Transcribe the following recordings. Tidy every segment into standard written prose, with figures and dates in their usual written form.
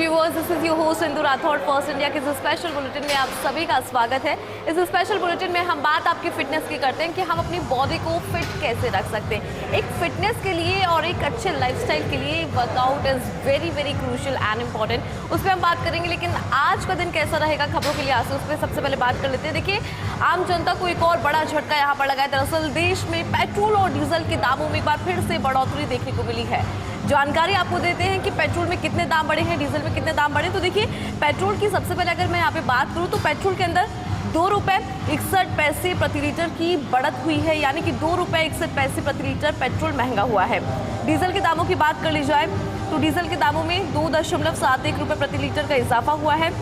Viewers, this is your host Indu Rathore. First India के इस special bulletin में आप सभी का स्वागत है। इस स्पेशल बुलेटिन में हम बात आपकी फिटनेस की करते हैं कि हम अपनी बॉडी को फिट कैसे रख सकते हैं। एक फिटनेस के लिए और एक अच्छे लाइफस्टाइल के लिए workout is very very crucial and important. उस पर हम बात करेंगे, लेकिन आज का दिन कैसा रहेगा खबरों के लिए आज उस पर सबसे पहले बात कर लेते हैं। देखिए, आम जनता को एक और बड़ा झटका यहाँ पर लगा है। दरअसल देश में पेट्रोल और डीजल के दामों में एक बार फिर से बढ़ोतरी देखने को मिली है। जानकारी आपको देते हैं कि पेट्रोल में कितने दाम बढ़े हैं, डीजल में कितने दाम बढ़े। तो देखिए, पेट्रोल की सबसे पहले अगर मैं यहाँ पे बात करूँ तो पेट्रोल के अंदर 2 रुपये 61 पैसे प्रति लीटर की बढ़त हुई है, यानी कि 2 रुपये 61 पैसे प्रति लीटर पेट्रोल महंगा हुआ है। डीजल के दामों की बात कर ली जाए तो डीजल के दामों में 2.71 रुपये प्रति लीटर का इजाफा हुआ है,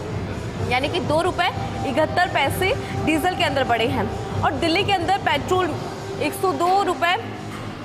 यानी कि 2 रुपये 71 पैसे डीजल के अंदर बढ़े हैं। और दिल्ली के अंदर पेट्रोल 102 रुपये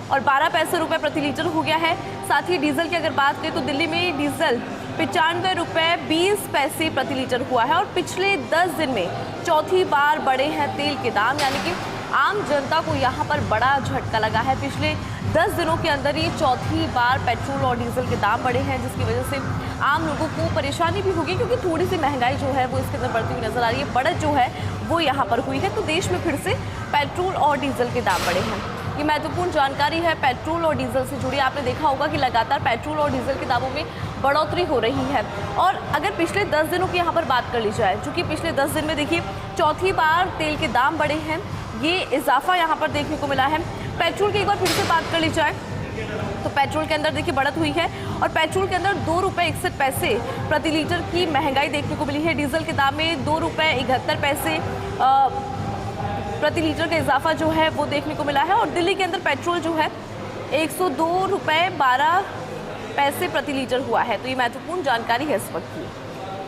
और 12 पैसे प्रति लीटर हो गया है। साथ ही डीजल की अगर बात करें तो दिल्ली में डीजल 95 रुपये 20 पैसे प्रति लीटर हुआ है और पिछले 10 दिन में चौथी बार बढ़े हैं तेल के दाम, यानी कि आम जनता को यहाँ पर बड़ा झटका लगा है। पिछले 10 दिनों के अंदर ये चौथी बार पेट्रोल और डीजल के दाम बढ़े हैं, जिसकी वजह से आम लोगों को परेशानी भी होगी, क्योंकि थोड़ी सी महंगाई जो है वो इसके अंदर बढ़ती हुई नजर आ रही है। बढ़त जो है वो यहाँ पर हुई है। तो देश में फिर से पेट्रोल और डीजल के दाम बढ़े हैं। ये महत्वपूर्ण जानकारी है पेट्रोल और डीजल से जुड़ी। आपने देखा होगा कि लगातार पेट्रोल और डीजल के दामों में बढ़ोतरी हो रही है। और अगर पिछले 10 दिनों की यहाँ पर बात कर ली जाए, चूँकि पिछले 10 दिन में देखिए चौथी बार तेल के दाम बढ़े हैं, ये इजाफा यहाँ पर देखने को मिला है। पेट्रोल की एक बार फिर से बात कर ली जाए तो पेट्रोल के अंदर देखिए बढ़त हुई है और पेट्रोल के अंदर 2 रुपये 61 पैसे प्रति लीटर की महंगाई देखने को मिली है। डीजल के दाम में 2 रुपये 71 पैसे प्रति लीटर का इजाफा जो है वो देखने को मिला है। और दिल्ली के अंदर पेट्रोल जो है 102 रुपये 12 पैसे प्रति लीटर हुआ है। तो ये महत्वपूर्ण जानकारी है इस वक्त की।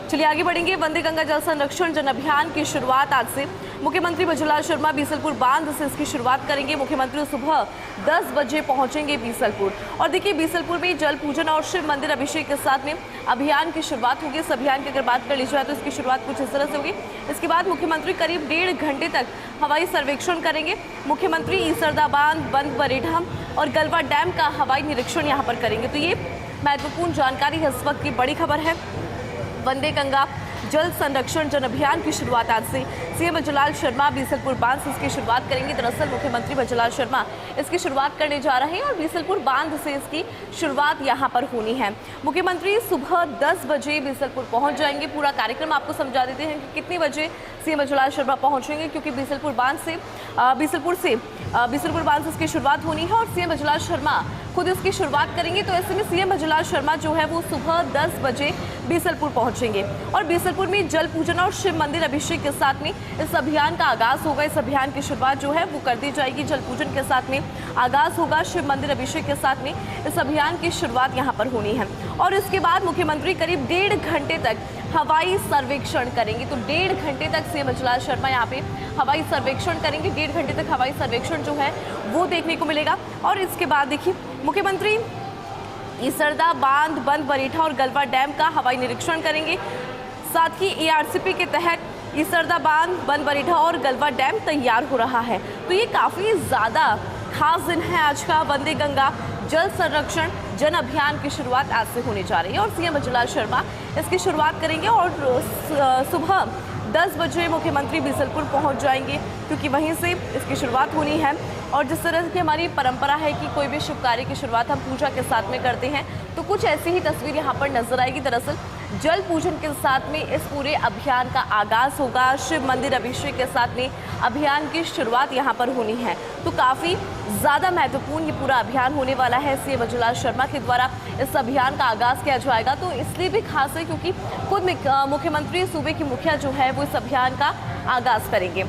चलिए आगे बढ़ेंगे। वंदे गंगा जल संरक्षण जन अभियान की शुरुआत आज से मुख्यमंत्री भजनलाल शर्मा बीसलपुर बांध से इसकी शुरुआत करेंगे। मुख्यमंत्री सुबह 10 बजे पहुंचेंगे बीसलपुर। और देखिए, बीसलपुर में जल पूजन और शिव मंदिर अभिषेक के साथ में अभियान की शुरुआत होगी। इस अभियान की अगर बात कर ली जाए तो इसकी शुरुआत कुछ इस तरह से होगी। इसके बाद मुख्यमंत्री करीब 1.5 घंटे तक हवाई सर्वेक्षण करेंगे। मुख्यमंत्री ईसरदा बांध, बंद बरेढ़ा और गलवा डैम का हवाई निरीक्षण यहाँ पर करेंगे। तो ये महत्वपूर्ण जानकारी है इस वक्त की। बड़ी खबर है, वंदे गंगा जल संरक्षण जन अभियान की शुरुआत आज से सीएम भजनलाल शर्मा बीसलपुर बांध से इसकी शुरुआत करेंगे। दरअसल मुख्यमंत्री भजनलाल शर्मा इसकी शुरुआत करने जा रहे हैं और बीसलपुर बांध से इसकी शुरुआत यहां पर होनी है। मुख्यमंत्री सुबह 10 बजे बीसलपुर पहुंच जाएंगे। पूरा कार्यक्रम आपको समझा देते हैं कि कितने बजे सीएम भजनलाल शर्मा पहुंचेंगे, क्योंकि बीसलपुर बांध से इसकी शुरुआत होनी है और सीएम भजनलाल शर्मा खुद इसकी शुरुआत करेंगे। तो ऐसे में सीएम भजनलाल शर्मा जो है वो सुबह 10 बजे बीसलपुर पहुंचेंगे और बीसलपुर में जल पूजन और शिव मंदिर अभिषेक के साथ में इस अभियान का आगाज होगा। इस अभियान की शुरुआत जो है वो कर दी जाएगी। जल पूजन के साथ में आगाज होगा, शिव मंदिर अभिषेक के साथ में इस अभियान की शुरुआत यहाँ पर होनी है। और इसके बाद मुख्यमंत्री करीब 1.5 घंटे तक हवाई सर्वेक्षण करेंगे। तो 1.5 घंटे तक सीएम भजनलाल शर्मा यहाँ पे हवाई सर्वेक्षण करेंगे। 1.5 घंटे तक हवाई सर्वेक्षण जो है वो देखने को मिलेगा। और इसके बाद देखिए, मुख्यमंत्री ईसरदा बांध, बंद बरेढ़ा और गलवा डैम का हवाई निरीक्षण करेंगे। साथ ही एआरसीपी के तहत ईसरदा बांध, बंद बरेढ़ा और गलवा डैम तैयार हो रहा है। तो ये काफ़ी ज़्यादा खास दिन है आज का। वंदे गंगा जल संरक्षण जन अभियान की शुरुआत आज से होने जा रही है और सीएम भजनलाल शर्मा इसकी शुरुआत करेंगे और सुबह 10 बजे मुख्यमंत्री बीसलपुर पहुंच जाएंगे, क्योंकि वहीं से इसकी शुरुआत होनी है। और जिस तरह की हमारी परंपरा है कि कोई भी शुभ कार्य की शुरुआत हम पूजा के साथ में करते हैं, तो कुछ ऐसी ही तस्वीर यहाँ पर नजर आएगी। दरअसल जल पूजन के साथ में इस पूरे अभियान का आगाज होगा। शिव मंदिर अभिषेक के साथ में अभियान की शुरुआत यहाँ पर होनी है। तो काफ़ी ज़्यादा महत्वपूर्ण ये पूरा अभियान होने वाला है। सीएम भजनलाल शर्मा के द्वारा इस अभियान का आगाज़ किया जाएगा। तो इसलिए भी खास है क्योंकि खुद मुख्यमंत्री सूबे की मुखिया जो है वो इस अभियान का आगाज़ करेंगे।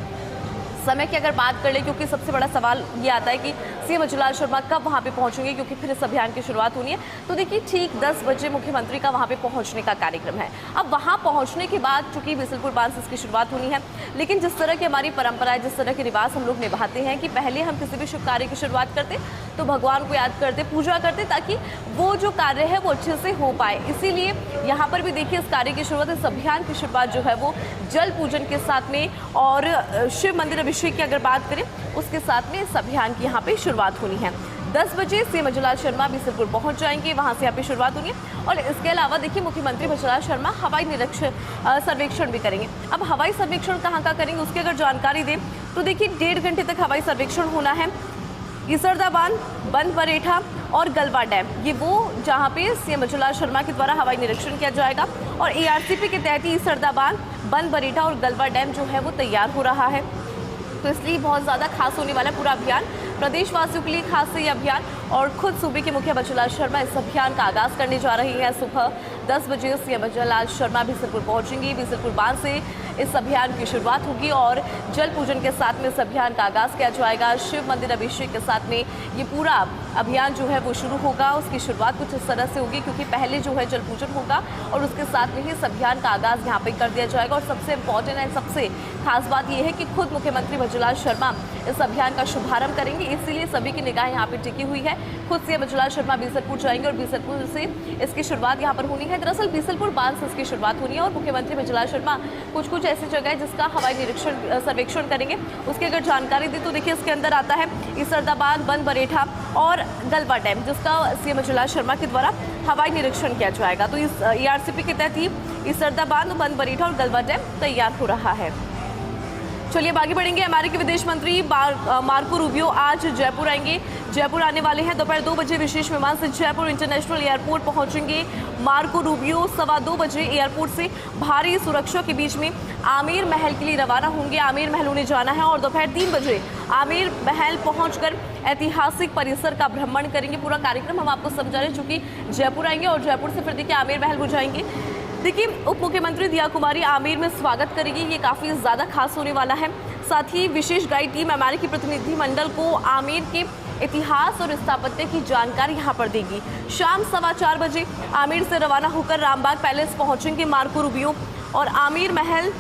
समय की अगर बात कर ले, क्योंकि सबसे बड़ा सवाल ये आता है कि सीएम भजनलाल शर्मा कब वहाँ पे पहुँचेंगे, क्योंकि फिर इस अभियान की शुरुआत होनी है। तो देखिए, ठीक 10 बजे मुख्यमंत्री का वहाँ पे पहुँचने का कार्यक्रम है। अब वहाँ पहुँचने के बाद चूंकि बीसलपुर बांध से इसकी शुरुआत होनी है, लेकिन जिस तरह की हमारी परंपरा है, जिस तरह के रिवाज हम लोग निभाते हैं कि पहले हम किसी भी शुभ कार्य की शुरुआत करते तो भगवान को याद करते, पूजा करते, ताकि वो जो कार्य है वो अच्छे से हो पाए। इसीलिए यहाँ पर भी देखिए, इस कार्य की शुरुआत, इस अभियान की शुरुआत जो है वो जल पूजन के साथ में और शिव मंदिर अभिषेक की अगर बात करें उसके साथ में इस अभियान की यहाँ पे शुरुआत होनी है। 10 बजे सीएम भजनलाल शर्मा बीसलपुर पहुंच जाएंगे, वहां से यहाँ पे शुरुआत होगी। और इसके अलावा देखिए मुख्यमंत्री भजनलाल शर्मा हवाई निरीक्षण सर्वेक्षण भी करेंगे। अब हवाई सर्वेक्षण कहाँ का करेंगे उसकी अगर जानकारी दें तो देखिए 1.5 घंटे तक हवाई सर्वेक्षण होना है। ईसरदा बांध, बंद बरेठा और गलवा डैम, ये वो जहाँ पे सीएम भजनलाल शर्मा के द्वारा हवाई निरीक्षण किया जाएगा। और एआरसीपी के तहत ही ईसरदा बांध, बंद बरेठा और गलवा डैम जो है वो तैयार हो रहा है, तो इसलिए बहुत ज़्यादा खास होने वाला है पूरा अभियान। प्रदेशवासियों के लिए खास है ये अभियान और खुद सूबे के मुखिया भजनलाल शर्मा इस अभियान का आगाज़ करने जा रही है। सुबह 10 बजे सीएम भजनलाल शर्मा बीसलपुर पहुंचेंगे। बीसलपुर बांध से इस अभियान की शुरुआत होगी और जल पूजन के साथ में इस अभियान का आगाज़ किया जाएगा। शिव मंदिर अभिषेक के साथ में ये पूरा अभियान जो है वो शुरू होगा। उसकी शुरुआत कुछ इस तरह से होगी क्योंकि पहले जो है जल पूजन होगा और उसके साथ में ही इस अभियान का आगाज़ यहाँ पे कर दिया जाएगा। और सबसे इम्पॉर्टेंट एंड सबसे खास बात यह है कि खुद मुख्यमंत्री भजनलाल शर्मा इस अभियान का शुभारंभ करेंगे, इसीलिए सभी की निगाह यहाँ पे टिकी हुई है। खुद सीएम भजनलाल शर्मा बीसलपुर जाएंगे और बीसलपुर से इसकी शुरुआत यहाँ पर होनी है। दरअसल बीसलपुर बांध से इसकी शुरुआत होनी है और मुख्यमंत्री भजनलाल शर्मा कुछ ऐसी जगह है जिसका हवाई निरीक्षण सर्वेक्षण करेंगे। उसकी अगर जानकारी दी तो देखिए इसके अंदर आता है ईसरदा बांध, बंद बरेठा और गलवा डैम, जिसका सीएम भजनलाल शर्मा के द्वारा हवाई निरीक्षण किया जाएगा। तो इस एआरसीपी के तहत ही ईसरदा बांध, बंद बरेठा और गलवा डैम तैयार हो रहा है। चलिए आगे बढ़ेंगे। अमेरिकी विदेश मंत्री मार्को रूबियो आज जयपुर आएंगे। जयपुर आने वाले हैं। दोपहर 2 बजे विशेष विमान से जयपुर इंटरनेशनल एयरपोर्ट पहुंचेंगे मार्को रूबियो। 2:15 बजे एयरपोर्ट से भारी सुरक्षा के बीच में आमेर महल के लिए रवाना होंगे। आमेर महल उन्हें जाना है और दोपहर 3 बजे आमेर महल पहुंचकर ऐतिहासिक परिसर का भ्रमण करेंगे। पूरा कार्यक्रम हम आपको समझा रहे हैं, चूंकि जयपुर आएंगे और जयपुर से फिर देखिए आमेर महल हो जाएंगे। देखिए उप मुख्यमंत्री दिया कुमारी आमेर में स्वागत करेगी, ये काफ़ी ज़्यादा खास होने वाला है। साथ ही विशेष गाइड टीम अमेरिकी प्रतिनिधि मंडल को आमेर के इतिहास और स्थापत्य की जानकारी यहाँ पर देगी। शाम 4:15 बजे आमेर से रवाना होकर रामबाग पैलेस पहुँचेंगे मार्को रूबियो और आमेर महल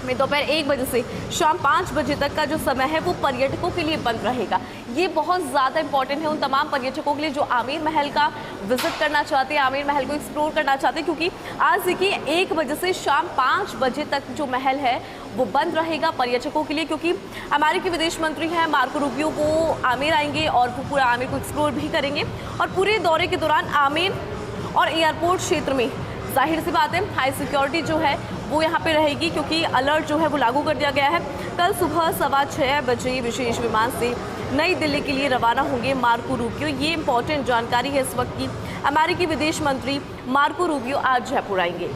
में दोपहर 1 बजे से शाम 5 बजे तक का जो समय है वो पर्यटकों के लिए बंद रहेगा। ये बहुत ज़्यादा इंपॉर्टेंट है उन तमाम पर्यटकों के लिए जो आमेर महल का विजिट करना चाहते हैं, आमेर महल को एक्सप्लोर करना चाहते हैं, क्योंकि आज देखिए 1 बजे से शाम 5 बजे तक जो महल है वो बंद रहेगा पर्यटकों के लिए, क्योंकि अमेरिकी विदेश मंत्री हैं मार्को रूबियो वो आमेर आएंगे और वो पूरा आमेर को एक्सप्लोर भी करेंगे। और पूरे दौरे के दौरान आमेर और एयरपोर्ट क्षेत्र में जाहिर सी बात है हाई सिक्योरिटी जो है वो यहाँ पे रहेगी, क्योंकि अलर्ट जो है वो लागू कर दिया गया है। कल सुबह 6:15 बजे विशेष विमान से नई दिल्ली के लिए रवाना होंगे मार्को रूबियो। ये इंपॉर्टेंट जानकारी है इस वक्त की। अमेरिकी विदेश मंत्री मार्को रूबियो आज जयपुर आएंगे।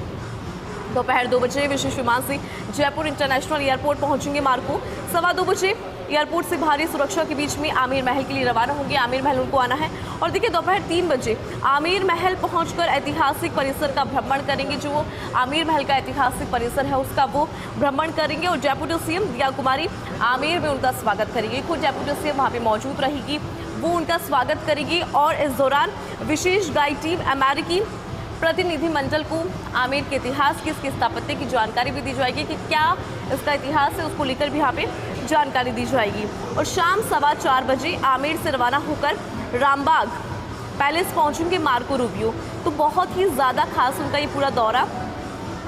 दोपहर 2 बजे विशेष विमान से जयपुर इंटरनेशनल एयरपोर्ट पहुंचेंगे मार्को। 2:15 बजे एयरपोर्ट से भारी सुरक्षा के बीच में आमेर महल के लिए रवाना होंगे। आमेर महल उनको आना है और देखिए दोपहर 3 बजे आमेर महल पहुंचकर ऐतिहासिक परिसर का भ्रमण करेंगे। जो आमेर महल का ऐतिहासिक परिसर है उसका वो भ्रमण करेंगे और डेप्यूटी सीएम दिया कुमारी आमेर में उनका स्वागत करेंगे। खुद डेप्यूटी सीएम वहाँ पे मौजूद रहेगी, वो उनका स्वागत करेगी। और इस दौरान विशेष गाइड टीम अमेरिकी प्रतिनिधि मंडल को आमेर के इतिहास की, इसके स्थापत्य की जानकारी भी दी जाएगी कि क्या इसका इतिहास है, उसको लेकर भी यहाँ पे जानकारी दी जाएगी। और शाम 4:15 बजे आमेर से रवाना होकर रामबाग पैलेस पहुंचेंगे मार्को रूबियो। तो बहुत ही ज़्यादा खास उनका ये पूरा दौरा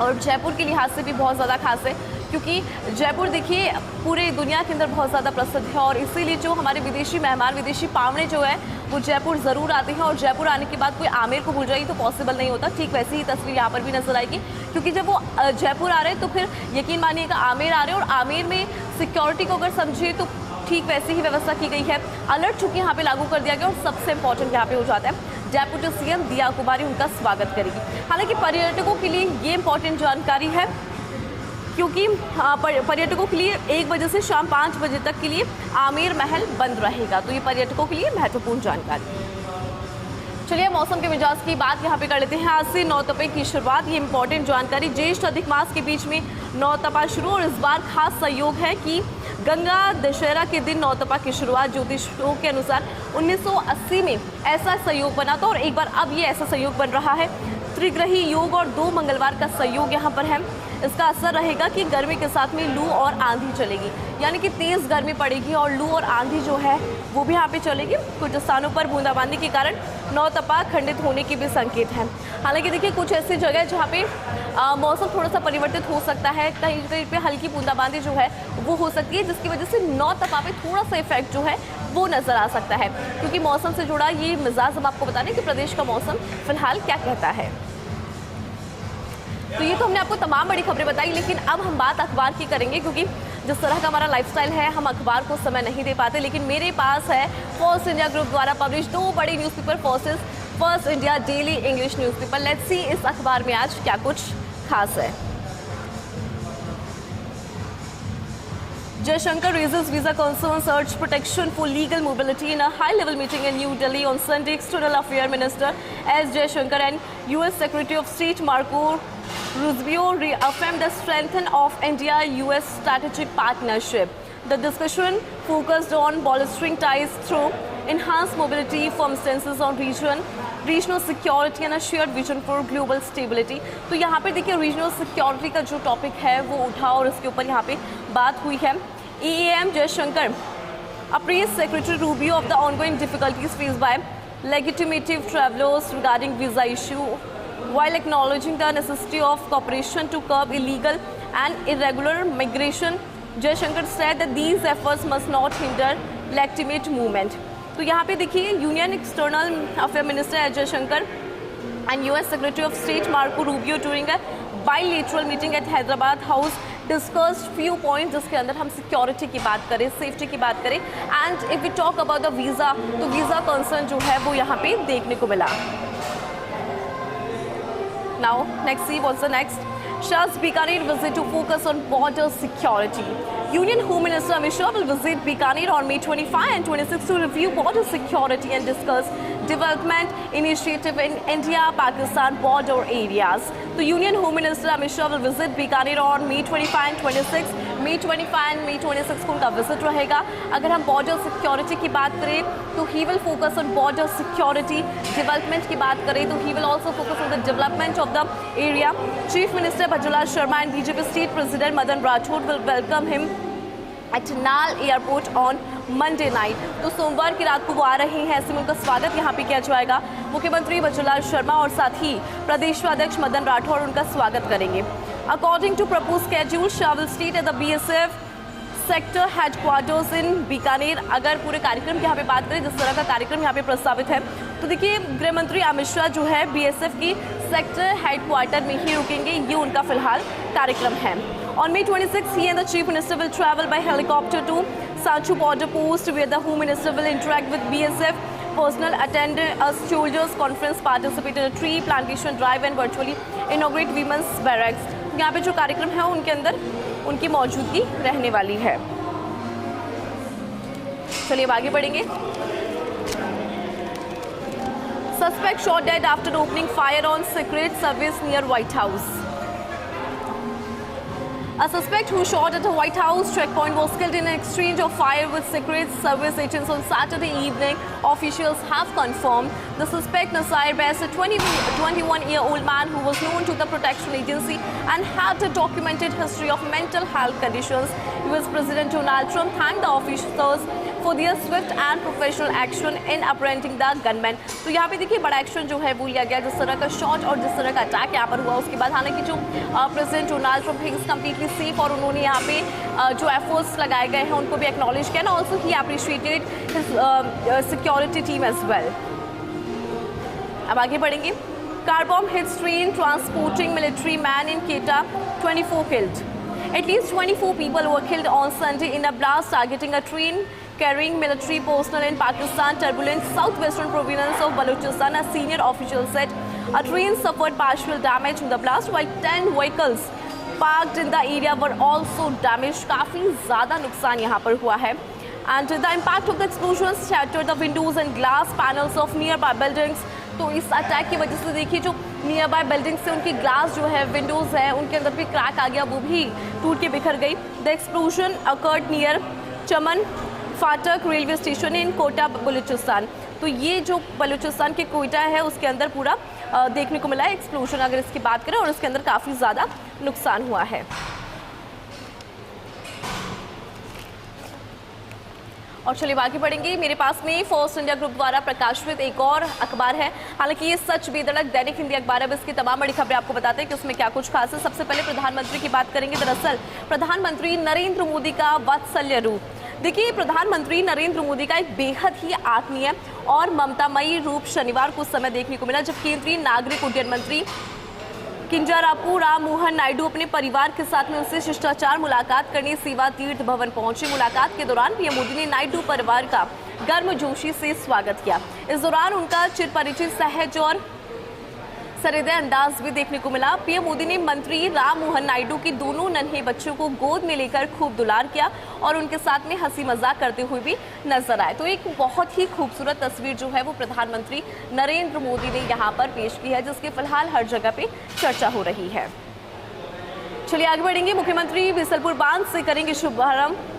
और जयपुर के लिहाज से भी बहुत ज़्यादा खास है, क्योंकि जयपुर देखिए पूरे दुनिया के अंदर बहुत ज़्यादा प्रसिद्ध है और इसीलिए जो हमारे विदेशी मेहमान, विदेशी पावने जो है वो जयपुर ज़रूर आते हैं। और जयपुर आने के बाद कोई आमेर को भूल जाएगी तो पॉसिबल नहीं होता। ठीक वैसी ही तस्वीर यहाँ पर भी नजर आएगी, क्योंकि जब वो जयपुर आ रहे हैं तो फिर यकीन मानिएगा आमेर आ रहे हैं। और आमेर में सिक्योरिटी को अगर समझिए तो ठीक वैसी ही व्यवस्था की गई है। अलर्ट चूँकि यहाँ पे लागू कर दिया गया और सबसे इंपॉर्टेंट यहाँ पे हो जाता है डेप्यूटी सीएम दिया कुमारी उनका स्वागत करेगी। हालांकि पर्यटकों के लिए ये इंपॉर्टेंट जानकारी है, क्योंकि पर्यटकों के लिए 1 बजे से शाम 5 बजे तक के लिए आमेर महल बंद रहेगा। तो ये पर्यटकों के लिए महत्वपूर्ण जानकारी। चलिए मौसम के मिजाज की बात यहाँ पे कर लेते हैं। आज से नौतपे की शुरुआत, ये इंपॉर्टेंट जानकारी। ज्येष्ठ अधिक मास के बीच में नौतपा शुरू और इस बार खास संयोग है कि गंगा दशहरा के दिन नौतपा की शुरुआत ज्योतिषों के अनुसार 1980 में ऐसा संयोग बना था और एक बार अब ये ऐसा संयोग बन रहा है। त्रिग्रही योग और 2 मंगलवार का संयोग यहाँ पर है। इसका असर रहेगा कि गर्मी के साथ में लू और आंधी चलेगी, यानी कि तेज़ गर्मी पड़ेगी और लू और आंधी जो है वो भी यहाँ पे चलेगी। कुछ स्थानों पर बूंदाबांदी के कारण नौतपा खंडित होने के भी संकेत हैं। हालांकि देखिए कुछ ऐसी जगह जहाँ पे मौसम थोड़ा सा परिवर्तित हो सकता है, कहीं कहीं पे हल्की बूंदाबांदी जो है वो हो सकती है, जिसकी वजह से नौतपा पे थोड़ा सा इफेक्ट जो है वो नज़र आ सकता है, क्योंकि मौसम से जुड़ा ये मिजाज हम आपको बता दें कि प्रदेश का मौसम फिलहाल क्या कहता है। तो ये तो हमने आपको तमाम बड़ी खबरें बताई, लेकिन अब हम बात अखबार की करेंगे, क्योंकि जिस तरह का हमारा लाइफस्टाइल है हम अखबार को समय नहीं दे पाते। लेकिन मेरे पास है फर्स्ट इंडिया ग्रुप द्वारा पब्लिश 2 बड़ी newspaper first India daily English newspaper. Let's see इस अखबार में आज क्या कुछ खास है। Jaishankar raises visa concerns, urged protection for legal mobility in a high-level meeting in New Delhi on Sunday. External Affairs Minister S. Jaishankar and U.S. Secretary of State Marco Rubio reaffirmed the strength of India-U.S. strategic partnership. The discussion focused on bolstering ties through enhanced mobility, firm stances on regional security and a shared vision for global stability. तो यहाँ पे देखिए regional security का जो topic है वो उठा और इसके ऊपर यहाँ पे बात हुई है। EAM Jaishankar appraised Secretary Rubio of the ongoing difficulties faced by legitimate travelers regarding visa issue, while acknowledging the necessity of cooperation to curb illegal and irregular migration. Jaishankar said that these efforts must not hinder legitimate movement. तो यहाँ पे देखिए union external affair minister S Jaishankar and US secretary of state Marco Rubio during a bilateral meeting at Hyderabad house discussed few point, जिसके अंदर हम security की बात करें, सेफ्टी की बात करें, and if we talk about the visa, तो वीज़ा कंसर्न जो है वो यहाँ पे देखने को मिला। Now next see what's the next. Shah's Bikaner visit to focus on border security. Union Home Minister Amit Shah will visit Bikaner on May 25 and 26 to review border security and discuss development initiative in India-Pakistan border areas. तो union home minister Amit Shah will visit Bikaner on May 25 and 26. May 25 and May 26 को उनका visit रहेगा। अगर हम border security की बात करें तो he will focus on border security. Development की बात करें तो he will also focus on the development of the area. Chief minister Bajula Sharma and BJP State President Madan Rathod will welcome him at Nal Airport on Monday night. तो सोमवार की रात को वो आ रहे हैं, ऐसे में उनका स्वागत यहाँ पे किया जाएगा। मुख्यमंत्री बजूलाल शर्मा और साथ ही प्रदेश अध्यक्ष मदन राठौड़ उनका स्वागत करेंगे। According to proposed schedule, Shah will stay at the BSF sector headquarters in Bikaner. अगर पूरे कार्यक्रम की यहाँ पे बात करें, जिस तरह का कार्यक्रम यहाँ पे प्रस्तावित है, तो देखिए गृह मंत्री अमित शाह जो है बीएसएफ की सेक्टर हेडक्वार्टर में ही रुकेंगे, ये उनका फिलहाल कार्यक्रम है। On May 26, he and the Chief Minister will travel by helicopter to Sanchu border post, where the Home Minister will interact with BSF personnel, attend a soldiers conference, participate in a tree plantation drive and virtually inaugurate women's barracks. यहाँ पे जो कार्यक्रम है उनके अंदर उनकी मौजूदगी रहने वाली है। चलिए आगे बढ़ेंगे। Suspect shot dead after opening fire on Secret Service near White House. A suspect who shot at a White House checkpoint was killed in an exchange of fire with Secret Service agents on Saturday evening, officials have confirmed. The suspect, Nasir Bess, a 21-year-old man who was known to the protection agency and had a documented history of mental health conditions. US President Donald Trump thanked the officers for their swift and professional action in apprehending the gunman. तो यहाँ पे देखिए बड़ा action जो है वो लिया गया, जिस तरह का शॉट और जिस तरह का अटैक यहाँ पर हुआ उसके बाद। हालांकि जो प्रेसिडेंट डोनाल्ड ट्रम्प है कम्प्लीटली सेफ और उन्होंने यहाँ पे जो एफर्ट्स लगाए गए हैं उनको भी एक्नॉलेज किया, also he appreciated his security team as well. अब आगे बढ़ेंगे। Car bomb hits train transporting military man in Quetta, 24 killed. At least 24 people were killed on Sunday in a blast targeting a train carrying military personnel in Pakistan turbulent southwestern province of Balochistan. A senior official said a train suffered partial damage in the blast, while 10 vehicles parked in the area were also damaged. काफ़ी ज़्यादा नुकसान यहाँ पर हुआ है। And the impact of the explosions shattered the windows and glass panels of nearby buildings. तो इस attack की वजह से देखिए जो नियर बाय बिल्डिंग से उनकी ग्लास जो है, विंडोज़ है, उनके अंदर भी क्रैक आ गया, वो भी टूट के बिखर गई। The explosion occurred near Chaman Phatak railway station in Quetta Balochistan. तो ये जो बलूचिस्तान के कोयटा है उसके अंदर पूरा देखने को मिला है एक्सप्लोजन, अगर इसकी बात करें, और उसके अंदर काफ़ी ज़्यादा नुकसान हुआ है। और चलिए आगे बढ़ेंगे। मेरे पास में फर्स्ट इंडिया ग्रुप द्वारा प्रकाशित एक और अखबार है, हालांकि ये सच बेधड़क दैनिक हिंदी अखबार है। इसकी तमाम बड़ी खबरें आपको बताते हैं कि उसमें क्या कुछ खास है। सबसे पहले प्रधानमंत्री की बात करेंगे। दरअसल प्रधानमंत्री नरेंद्र मोदी का वात्सल्य रूप देखिए, प्रधानमंत्री नरेंद्र मोदी का एक बेहद ही आत्मीय और ममतामयी रूप शनिवार को समय देखने को मिला, जब केंद्रीय नागरिक उड्डयन मंत्री किंजरापू राम मोहन नायडू अपने परिवार के साथ में उनसे शिष्टाचार मुलाकात करने सेवा तीर्थ भवन पहुंचे। मुलाकात के दौरान पीएम मोदी ने नायडू परिवार का गर्मजोशी से स्वागत किया। इस दौरान उनका चिरपरिचित सहज और सहृदय अंदाज भी देखने को मिला। पीएम मोदी ने मंत्री राम मोहन नायडू के दोनों नन्हे बच्चों को गोद में लेकर खूब दुलार किया और उनके साथ में हंसी मजाक करते हुए भी नजर आए। तो एक बहुत ही खूबसूरत तस्वीर जो है वो प्रधानमंत्री नरेंद्र मोदी ने यहाँ पर पेश की है, जिसकी फिलहाल हर जगह पे चर्चा हो रही है। चलिए आगे बढ़ेंगे। मुख्यमंत्री बिसलपुर बांध से करेंगे शुभारंभ।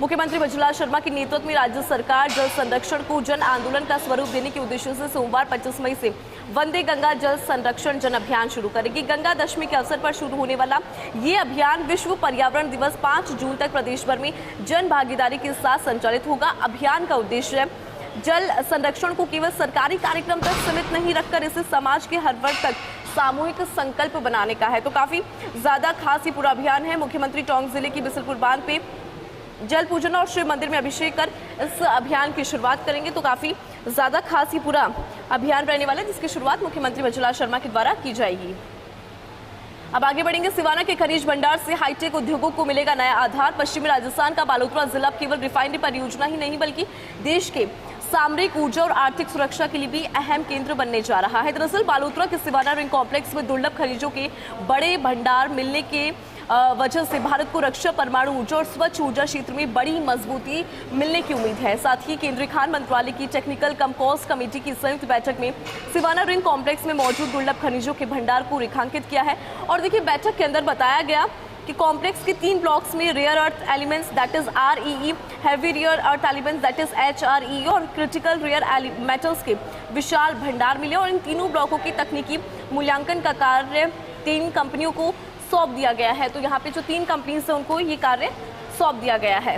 मुख्यमंत्री वजुला शर्मा के नेतृत्व में राज्य सरकार जल संरक्षण को जन आंदोलन का स्वरूप देने के उद्देश्य से सोमवार 25 मई से वंदे गंगा जल संरक्षण जन अभियान शुरू करेगी। गंगा दशमी के अवसर पर शुरू होने वाला ये अभियान विश्व पर्यावरण दिवस 5 जून तक प्रदेश भर में जन भागीदारी के साथ संचालित होगा। अभियान का उद्देश्य जल संरक्षण को केवल सरकारी कार्यक्रम तक सीमित नहीं रखकर इसे समाज के हर वर्ग तक सामूहिक संकल्प बनाने का है। तो काफी ज्यादा खास ये पूरा अभियान है। मुख्यमंत्री टोंक जिले की बिसलपुर बांध पे जल पूजन और शिव मंदिर में अभिषेक कर इस अभियान की शुरुआत करेंगे। तो काफी ज्यादा खास ये पूरा अभियान रहने वाला है, जिसकी शुरुआत मुख्यमंत्री वजुला शर्मा के द्वारा की जाएगी। अब आगे बढ़ेंगे। सिवाना के खनिज भंडार से हाईटेक उद्योगों को मिलेगा नया आधार। पश्चिमी राजस्थान का बालोतरा जिला केवल रिफाइनरी परियोजना ही नहीं बल्कि देश के सामरिक ऊर्जा और आर्थिक सुरक्षा के लिए भी अहम केंद्र बनने जा रहा है। दरअसल बालोतरा के सिवाना रिंग कॉम्प्लेक्स में दुर्लभ खनिजों के बड़े भंडार मिलने के वजह से भारत को रक्षा, परमाणु ऊर्जा और स्वच्छ ऊर्जा क्षेत्र में बड़ी मजबूती मिलने की उम्मीद है। साथ ही केंद्रीय खान मंत्रालय की टेक्निकल कम कॉस्ट कमेटी की संयुक्त बैठक में सिवाना रिंग कॉम्प्लेक्स में मौजूद दुर्लभ खनिजों के भंडार को रेखांकित किया है। और देखिए, बैठक के अंदर बताया गया कि कॉम्प्लेक्स के 3 ब्लॉक्स में rare earth elements that is REE, heavy rare earth elements that is HRE और क्रिटिकल रेयर मेटल्स के विशाल भंडार मिले। और इन तीनों ब्लॉकों की तकनीकी मूल्यांकन का कार्य 3 कंपनियों को सौंप दिया गया है। तो यहाँ पे जो 3 कंपनीज है उनको ये कार्य सौंप दिया गया है।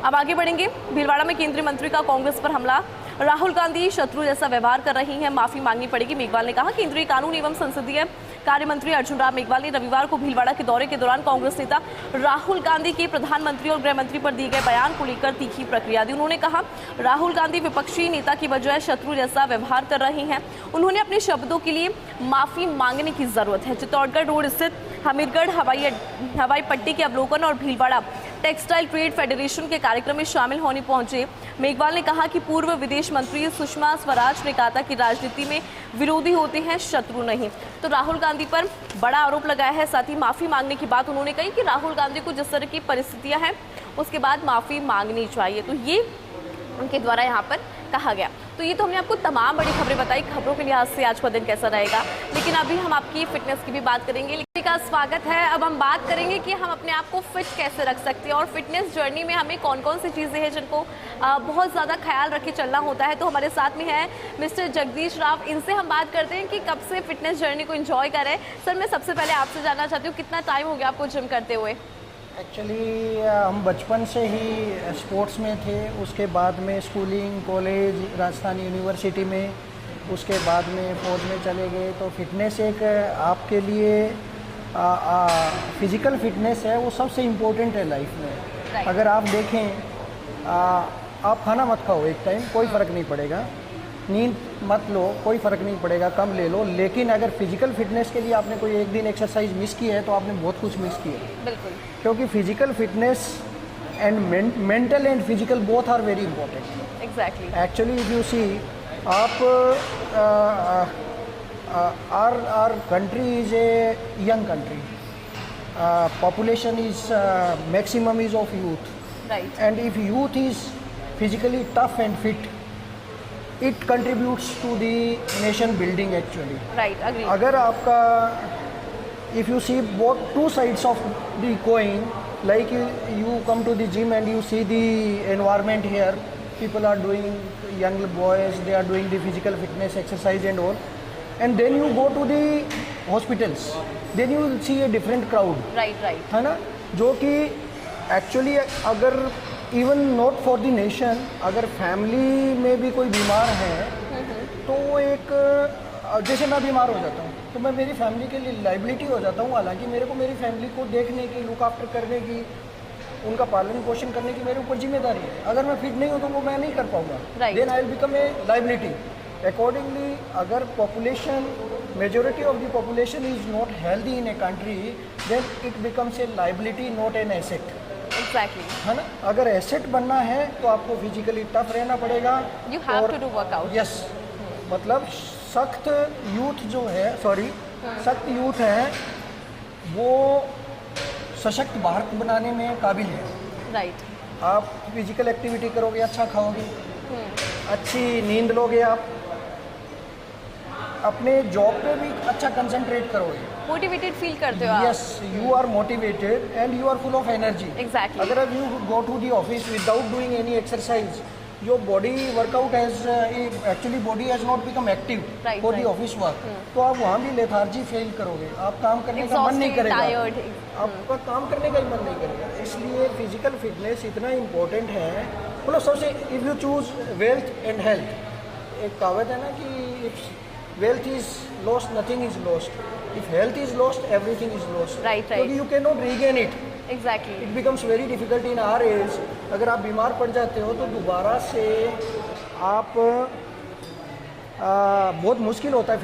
अब आगे बढ़ेंगे। भीलवाड़ा में केंद्रीय मंत्री का कांग्रेस पर हमला। राहुल गांधी शत्रु जैसा व्यवहार कर रही हैं, माफी मांगनी पड़ेगी, मेघवाल ने कहा। केंद्रीय कानून एवं संसदीय कार्य मंत्री अर्जुन राम मेघवाल ने रविवार को भीलवाड़ा के दौरे के दौरान कांग्रेस नेता राहुल गांधी के प्रधानमंत्री और गृह मंत्री पर दिए गए बयान को लेकर तीखी प्रतिक्रिया दी। उन्होंने कहा, राहुल गांधी विपक्षी नेता की बजाय शत्रु जैसा व्यवहार कर रही हैं। उन्होंने अपने शब्दों के लिए माफी मांगने की जरूरत है। चित्तौड़गढ़ रोड स्थित हमीरगढ़ हवाई पट्टी के अवलोकन और भीलवाड़ा टेक्सटाइल ट्रेड फेडरेशन के कार्यक्रम में शामिल होने पहुंचे मेघवाल ने कहा कि पूर्व विदेश मंत्री सुषमा स्वराज ने कहा था कि राजनीति में विरोधी होते हैं, शत्रु नहीं। तो राहुल गांधी पर बड़ा आरोप लगाया है। साथ ही माफी मांगने की बात उन्होंने कही कि राहुल गांधी को जिस तरह की परिस्थितियां हैं उसके बाद माफी मांगनी चाहिए। तो ये उनके द्वारा यहाँ पर कहा गया। तो ये तो हमने आपको तमाम बड़ी खबरें बताई। खबरों के लिहाज से आज का दिन कैसा रहेगा, लेकिन अभी हम आपकी फिटनेस की भी बात करेंगे। का स्वागत है। अब हम बात करेंगे कि हम अपने आप को फिट कैसे रख सकते हैं और फिटनेस जर्नी में हमें कौन कौन सी चीज़ें हैं जिनको बहुत ज़्यादा ख्याल रख के चलना होता है। तो हमारे साथ में है मिस्टर जगदीश राव। इनसे हम बात करते हैं कि कब से फिटनेस जर्नी को एंजॉय करें। सर, मैं सबसे पहले आपसे जानना चाहती हूँ, कितना टाइम हो गया आपको जिम करते हुए? एक्चुअली हम बचपन से ही स्पोर्ट्स में थे, उसके बाद में स्कूलिंग, कॉलेज, राजस्थान यूनिवर्सिटी में, उसके बाद में फौज में चले गए। तो फिटनेस एक आपके लिए फिज़िकल फिटनेस है, वो सबसे इम्पोर्टेंट है लाइफ में। अगर आप देखें, आप खाना मत खाओ एक टाइम, कोई फ़र्क नहीं पड़ेगा, नींद मत लो, कोई फ़र्क नहीं पड़ेगा, कम ले लो, लेकिन अगर फिजिकल फिटनेस के लिए आपने कोई एक दिन एक्सरसाइज मिस की है तो आपने बहुत कुछ मिस किया है। बिल्कुल, क्योंकि physical fitness and mental and physical both are very important. Exactly, actually if you see, आप our country is a young country. Population is maximum is of youth. Right. And if youth is physically tough and fit, it contributes to the nation building actually. Right. Agree. अगर आपका, if you see both two sides of the coin, like you come to the gym and you see the environment here, people are doing, young boys, they are doing the physical fitness exercise and all. And then you go to the hospitals, then you will see a different crowd. Right, right. है ना, जो कि actually अगर even not for the nation, अगर family में भी कोई बीमार है तो वो एक, जैसे मैं बीमार हो जाता हूँ तो मैं मेरी फैमिली के लिए लाइबिलिटी हो जाता हूँ। हालांकि मेरे को मेरी फैमिली को देखने की, लुक आफ्टर करने की उनका पालन पोषण करने की मेरे ऊपर जिम्मेदारी है। अगर मैं फिट नहीं हूँ तो वो मैं नहीं कर पाऊंगा, Right. Then I will become a liability. Accordingly अगर population, majority of the population is not healthy in a country, then it becomes a liability not an asset, exactly, है ना। अगर एसेट बनना है तो आपको फिजिकली टफ रहना पड़ेगा। You have to do workout. Yes, मतलब सख्त यूथ जो है, सॉरी सख्त यूथ है वो सशक्त भारत बनाने में काबिल है। राइट, आप फिजिकल एक्टिविटी करोगे, अच्छा खाओगे, अच्छी नींद लोगे, आप अपने जॉब पे भी अच्छा कंसंट्रेट करोगे, मोटिवेटेड फील करते हो आप। Yes, you are motivated and you are full of energy. Exactly. अगर you go to the office without doing any exercise, your body workout has actually body has not become active Right, for the right. Office work, तो आप वहाँ भी lethargy feel करोगे, आप काम करने का मन नहीं Exhausted, करेगा, tired. आपका काम करने का ही मन नहीं करेगा। इसलिए फिजिकल फिटनेस इतना इम्पोर्टेंट है। मतलब सबसे, if you choose wealth and health, एक कहावत है ना कि if wealth is lost nothing is lost, if health is lost everything is lost. Right, right. क्योंकि you can not regain it, exactly, it becomes very difficult in our age. अगर आप बीमार पड़ जाते हो तो दोबारा से आप बहुत मुश्किल होता है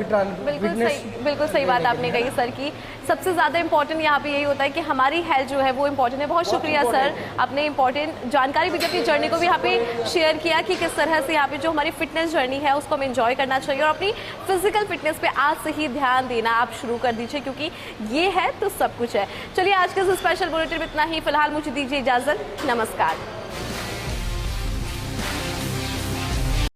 बिल्कुल सही बात आपने कही सर की। सबसे ज़्यादा इम्पोर्टेंट यहाँ पे यही होता है कि हमारी हेल्थ जो है वो इम्पोर्टेंट है। बहुत शुक्रिया सर, आपने इम्पोर्टेंट जानकारी भी दी, अपनी जर्नी को भी यहाँ पे शेयर किया कि किस तरह से यहाँ पे जो हमारी फिटनेस जर्नी है उसको हमें एंजॉय करना चाहिए और अपनी फिजिकल फिटनेस पे आज से ही ध्यान देना आप शुरू कर दीजिए, क्योंकि ये है तो सब कुछ है। चलिए आज के इस स्पेशल बुलेटिन में इतना ही। फिलहाल मुझे दीजिए इजाज़त, नमस्कार।